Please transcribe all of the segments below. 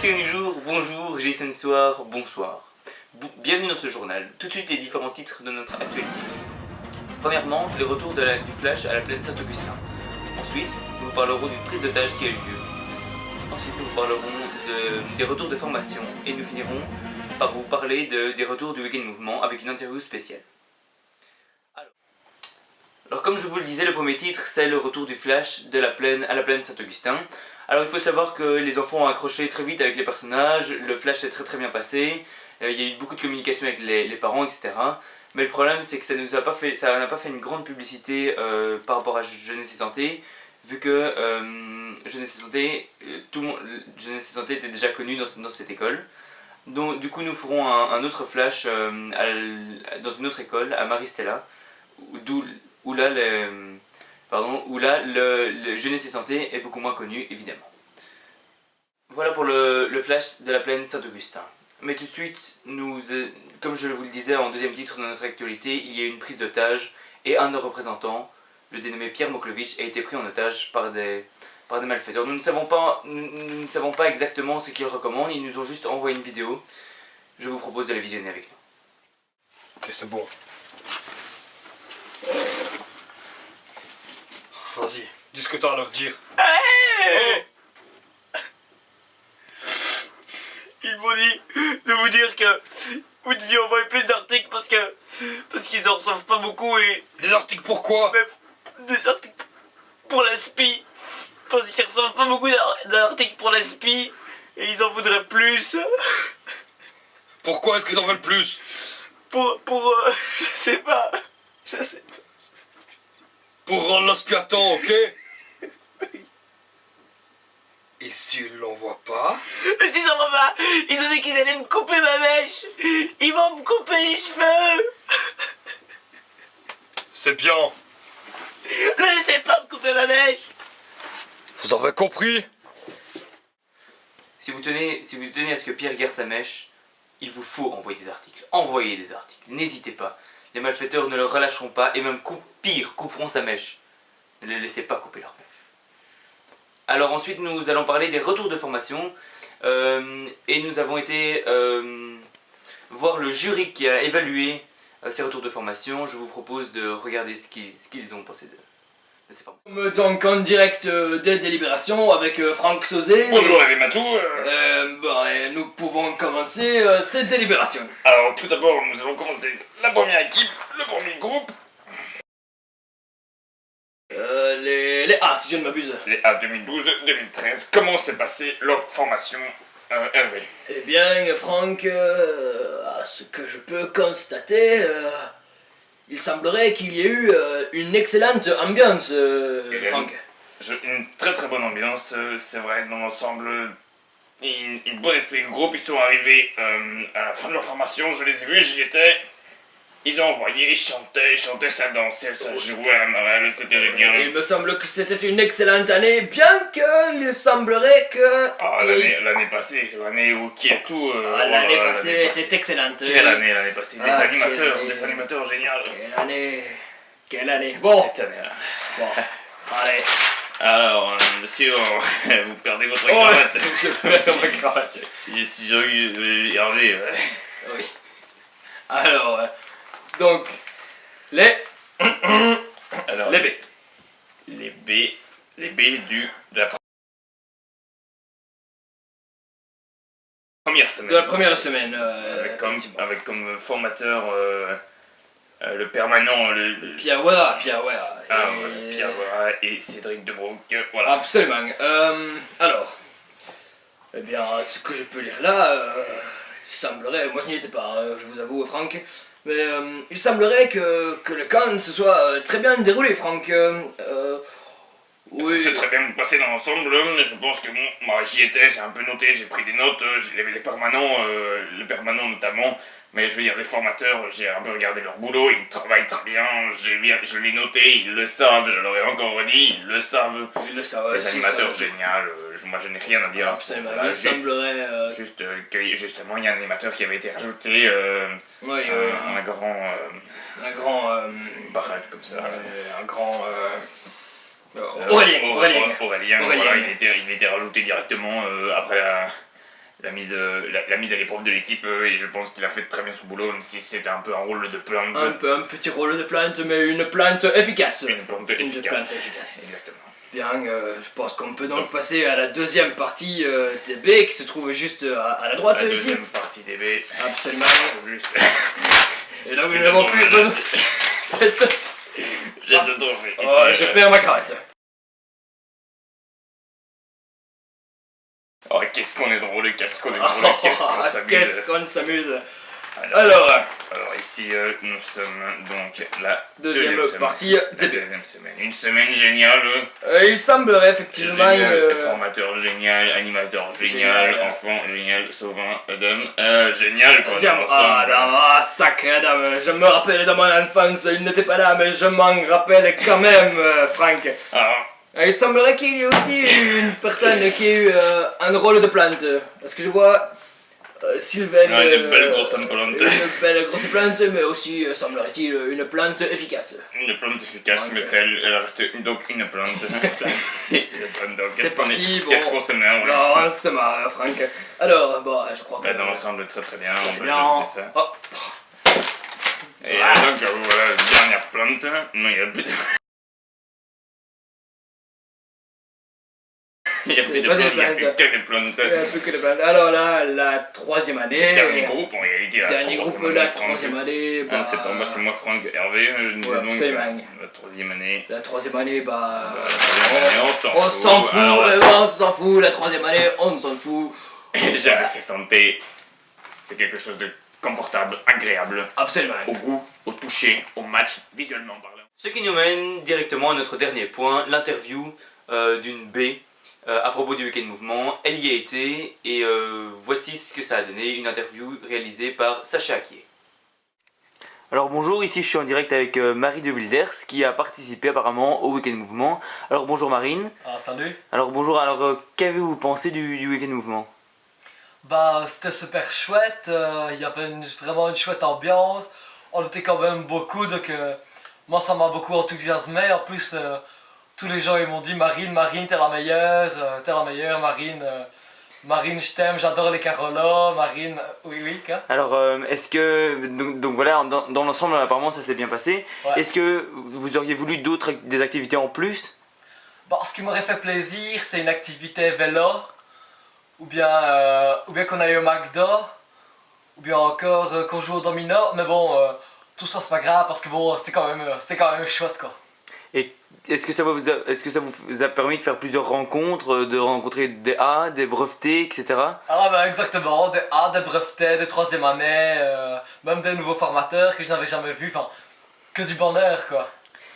c'est Onijour, bonjour, Jason Soir, bonsoir. Bienvenue dans ce journal. Tout de suite les différents titres de notre actualité. Premièrement, le retour du Flash à la plaine Saint-Augustin. Ensuite, nous vous parlerons d'une prise d'otage qui a eu lieu. Ensuite, nous vous parlerons des retours de formation. Et nous finirons par vous parler des retours du Week-end Mouvement avec une interview spéciale. Alors comme je vous le disais, le premier titre, c'est le retour du Flash à la plaine Saint-Augustin. Alors il faut savoir que les enfants ont accroché très vite avec les personnages, le Flash s'est très bien passé, il y a eu beaucoup de communication avec les parents, etc. Mais le problème c'est que ça n'a pas fait une grande publicité par rapport à Jeunesse et Santé, vu que Jeunesse et Santé était déjà connu dans cette école. Donc du coup nous ferons un autre Flash dans une autre école, à Maristella, où là, le Jeunesse et Santé est beaucoup moins connu, évidemment. Voilà pour le flash de la plaine Saint-Augustin. Mais tout de suite, comme je vous le disais en deuxième titre de notre actualité, il y a eu une prise d'otage et un de nos représentants, le dénommé Pierre Moklovitch, a été pris en otage par des malfaiteurs. Nous ne savons pas exactement ce qu'ils recommandent, ils nous ont juste envoyé une vidéo. Je vous propose de la visionner avec nous. Ok, c'est bon. Vas-y, dis ce que t'as à leur dire. Hey Ils m'ont dit de vous dire que vous deviez envoyer plus d'articles parce qu'ils en reçoivent pas beaucoup et... Des articles pourquoi? Des articles pour la SPI. Parce qu'ils reçoivent pas beaucoup d'articles pour la SPI et ils en voudraient plus. Pourquoi est-ce qu'ils en veulent plus? Je sais pas. Pour rendre l'aspiatant, ok? Et s'ils l'envoient pas? Mais s'ils en voient pas, ils ont dit qu'ils allaient me couper ma mèche. Ils vont me couper les cheveux. C'est bien. Ne laissez pas me couper ma mèche. Vous avez compris? Si vous tenez à ce que Pierre garde sa mèche, il vous faut envoyer des articles. Envoyez des articles, n'hésitez pas. Les malfaiteurs ne le relâcheront pas et même couperont sa mèche. Ne les laissez pas couper leur mèche. Alors ensuite nous allons parler des retours de formation et nous avons été voir le jury qui a évalué ces retours de formation. Je vous propose de regarder ce qu'ils ont pensé de ces formations. Donc en direct des délibérations avec Franck Sauzet. Bonjour Hervé Matou. Nous pouvons commencer ces délibérations. Alors tout d'abord nous allons commencer la première équipe, le premier groupe. Les A si je ne m'abuse. Les A 2012-2013. Comment s'est passée leur formation, Hervé? Eh bien Franck, à ce que je peux constater, il semblerait qu'il y ait eu une excellente ambiance, Franck. Une très bonne ambiance, c'est vrai, dans l'ensemble. Une bonne esprit de groupe, ils sont arrivés à la fin de leur formation, je les ai vus, j'y étais. Ils ont envoyé, ils chantaient, ça dansait, ça jouait à la marelle, c'était génial. Il me semble que c'était une excellente année, bien qu'il semblerait que... Ah, l'année passée, c'est l'année qui est tout... l'année passée était excellente. Quelle année l'année passée? Des animateurs géniaux. Quelle année. Bon. Cette année-là. Bon, allez. Alors, monsieur, vous perdez votre cravate. Je perds ma cravate. Hervé, Oui. Alors, donc, les B. Les B de la première semaine. De la première semaine. Avec comme formateur le permanent, Pierre Wera. Pierre Wera et Cédric Debroc, voilà. Absolument. Alors, eh bien, ce que je peux lire là, il semblerait, moi je n'y étais pas, je vous avoue, Franck, mais il semblerait que le camp se soit très bien déroulé, Franck. Oui. Ça s'est très bien passé dans l'ensemble, mais je pense que bon, moi j'y étais, j'ai un peu noté, j'ai pris des notes, les permanents, le permanent notamment, mais je veux dire les formateurs, j'ai un peu regardé leur boulot, ils travaillent très bien, je l'ai noté, ils le savent, je leur ai encore redit, ils le savent. Ils le savent, les animateurs génial, moi je n'ai rien à dire. Absolument, il semblerait... Juste que justement il y a un animateur qui avait été rajouté, un grand baraque comme ça. Un grand... Aurélien, voilà, il était rajouté directement après la mise à l'épreuve de l'équipe et je pense qu'il a fait très bien son boulot, même si c'était un peu un rôle de plante. Un petit rôle de plante, mais une plante efficace. Une plante efficace. Une plante efficace. Exactement. Bien, je pense qu'on peut donc passer à la deuxième partie des baies qui se trouve juste à la droite La ici. deuxième partie des baies. Absolument. Juste. Et là, nous Ils n'avons ont plus trouvé besoin. Cette- J'ai ce trophée. Oh, Ici, je perds ma cravate. Oh, qu'est-ce qu'on est drôle, qu'est-ce qu'on est drôle, qu'est-ce qu'on s'amuse. Qu'est-ce qu'on s'amuse. Alors ici, nous sommes donc la Deuxième semaine. partie La des baies. deuxième semaine. Une semaine géniale. Il semblerait effectivement... Génial, formateur génial, animateur génial, Génial. enfant génial, sauvant Adam. Génial quoi. dans l'ensemble. Sacré Adam, je me rappelle de mon enfance, il n'était pas là, mais je m'en rappelle quand même, Franck. Alors, Il semblerait qu'il y ait aussi une personne qui ait eu un rôle de plante, parce que je vois Sylvain... une belle grosse plante. Une belle grosse plante, mais aussi, semblerait-il, une plante efficace. Une plante efficace, Ok. mais elle reste donc une plante. Une plante, donc, C'est parti, bon. Qu'est-ce qu'on se met Alors, on se marre, Franck. Alors, bon, je crois que... Dans l'ensemble, très bien, on peut bien. jeter ça. Oh. Et Voilà. donc, voilà, dernière plante. Non, il n'y a plus de... Il n'y a plus de Troisième plantes, il n'y a plus plante. que des plantes. Il n'y a plus que de plantes. Alors là, la troisième année... Dernier groupe en réalité. Dernier groupe, la troisième année... Ah, c'est pas moi, c'est moi Franck Hervé. Je disais Ouais, donc absolument. la troisième année. La troisième année, bah... On On s'en fout, Alors, on s'en fout. La troisième année, on s'en fout. gérer ses santé, c'est quelque chose de confortable, agréable, Absolument. au goût, au toucher, au match, visuellement parlant. Ce qui nous mène directement à notre dernier point, l'interview d'une B à propos du Week-end Mouvement. Elle y a été et voici ce que ça a donné, une interview réalisée par Sacha Akier. Alors bonjour, ici je suis en direct avec Marie de Wilders qui a participé apparemment au Week-end Mouvement. Alors bonjour Marine. Ah, salut. Alors bonjour, alors qu'avez-vous pensé du Week-end Mouvement? Bah, c'était super chouette. Il y avait vraiment une chouette ambiance. On était quand même beaucoup, donc moi ça m'a beaucoup enthousiasmé. En plus, tous les gens ils m'ont dit Marine, t'es la meilleure, Marine. Marine, je t'aime, j'adore les Carolas. Marine, oui, quoi. Alors est-ce que, donc voilà, dans l'ensemble apparemment ça s'est bien passé. Ouais. Est-ce que vous auriez voulu des activités en plus? Bah, ce qui m'aurait fait plaisir, c'est une activité vélo, ou bien qu'on aille au McDo, ou bien encore qu'on joue au domino. Mais bon, tout ça c'est pas grave parce que bon, c'est quand même chouette quoi. Et est-ce que ça vous a permis de faire plusieurs rencontres, de rencontrer des A, des brevetés, etc. Ah bah exactement, des brevetés, des troisième années, même des nouveaux formateurs que je n'avais jamais vus, enfin, que du bonheur quoi.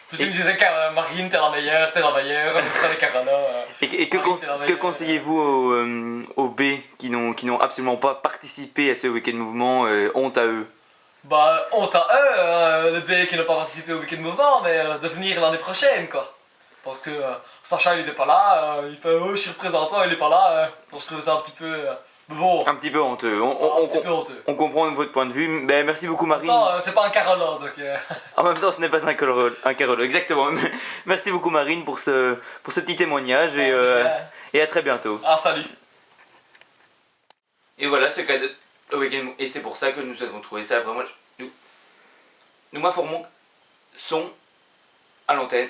Puis je me disais que Marine, t'es la meilleure, on fera les Carolas. Et que conseillez-vous aux B qui n'ont absolument pas participé à ce Week-end Mouvement, honte à eux? Bah, honte à eux, les B qui n'ont pas participé au Week-end Mouvement, mais de venir l'année prochaine quoi. Parce que Sacha il était pas là, il fait oh je suis représentant, il est pas là, donc je trouve ça un petit peu... bon, Un petit peu honteux. un petit peu honteux. On comprend votre point de vue. Ben, merci beaucoup Marine. Attends, c'est pas un Carola donc... En même temps, ce n'est pas un Carolo, exactement. Merci beaucoup Marine pour ce petit témoignage et à très bientôt. Ah salut. Et voilà ce qu'a le Week-end, et c'est pour ça que nous avons trouvé ça vraiment... Nous m'informons son à l'antenne.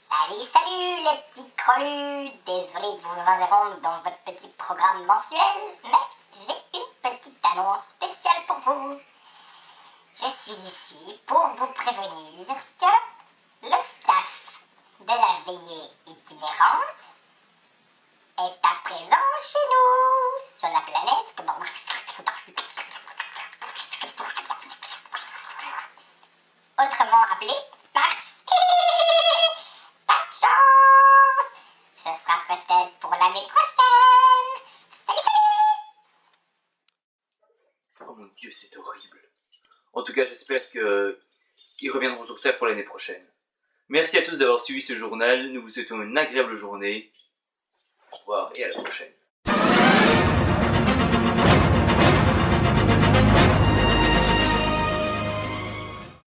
Salut les petits crolus. Désolé de vous interrompre dans votre petit programme mensuel, mais j'ai une petite annonce spéciale pour vous. Je suis ici pour vous prévenir que le staff de la veillée itinérante est à présent chez nous, sur la planète. Autrement appelé Mars. Pas de chance. Ce sera peut-être pour l'année prochaine. Salut, salut. Oh mon dieu, c'est horrible. En tout cas, j'espère qu'ils reviendront sur ça pour l'année prochaine. Merci à tous d'avoir suivi ce journal. Nous vous souhaitons une agréable journée. Au revoir et à la prochaine.